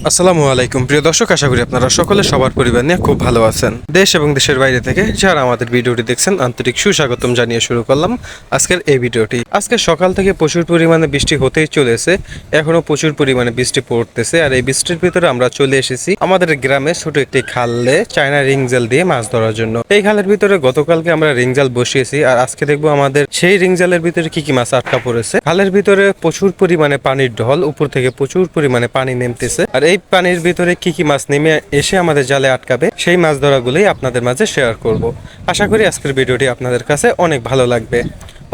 আসসালামু আলাইকুম প্রিয় দর্শক, আশা করি আপনারা সকলে সবার পরিবার নিয়ে খুব ভালো আছেন। দেশ এবং দেশের বাইরে থেকে যারা আমাদের ভিডিওটি দেখছেন আন্তরিক সুস্বাগতম জানিয়ে শুরু করলাম আজকের এই ভিডিওটি। আজকে সকাল থেকে প্রচুর পরিমাণে বৃষ্টি হতেই চলেছে, এখনো প্রচুর পরিমাণে বৃষ্টি পড়তেছে। আর এই বৃষ্টির ভিতরে আমরা চলে এসেছি আমাদের গ্রামে ছোট একটি খালে চায়না রিং জাল দিয়ে মাছ ধরার জন্য। এই খালের ভিতরে গতকালকে আমরা রিং জাল বসিয়েছি, আর আজকে দেখবো আমাদের সেই রিং জালের ভিতরে কি কি মাছ আটকা পড়েছে। খালের ভিতরে প্রচুর পরিমাণে পানির ঢল, উপর থেকে প্রচুর পরিমাণে পানি নেমতেছে। আর এই পানির ভিতরে কি কি মাছ নেমে এসে আমাদের জালে আটকাবে, সেই মাছ ধরাগুলোই আপনাদের মাঝে শেয়ার করব। আশা করি আজকের ভিডিওটি আপনাদের কাছে অনেক ভালো লাগবে।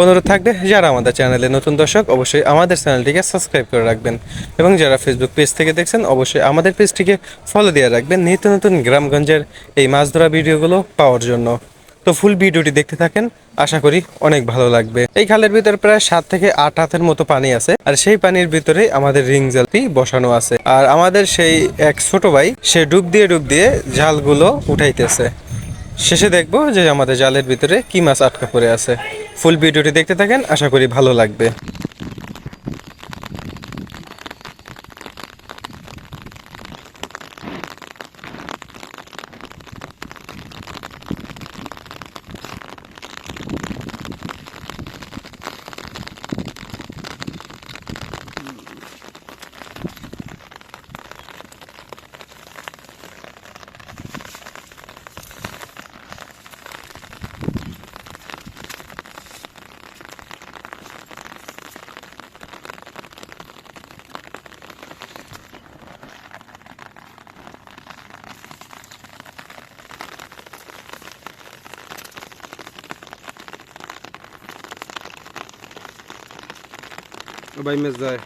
অনুরোধ থাকবে, যারা আমাদের চ্যানেলে নতুন দর্শক অবশ্যই আমাদের চ্যানেলটিকে সাবস্ক্রাইব করে রাখবেন, এবং যারা ফেসবুক পেজ থেকে দেখছেন অবশ্যই আমাদের পেজটিকে ফলো দিয়ে রাখবেন নিত্য নতুন গ্রামগঞ্জের এই মাছ ধরা ভিডিওগুলো পাওয়ার জন্য। তো ফুল ভিডিওটি দেখতে থাকেন, আশা করি অনেক ভালো লাগবে। এই খালের ভিতরে প্রায় 7 থেকে 8 হাতের মতো পানি আছে, আর সেই পানির ভিতরে আমাদের রিং জালটি বসানো আছে। আর আমাদের সেই এক ছোট ভাই সে ডুব দিয়ে জালগুলো উঠাইতেছে। শেষে দেখবো যে আমাদের জালের ভিতরে কি মাছ আটকা পড়ে আছে। ফুল ভিডিওটি দেখতে থাকেন, আশা করি ভালো লাগবে। ভাই মেজ যায়।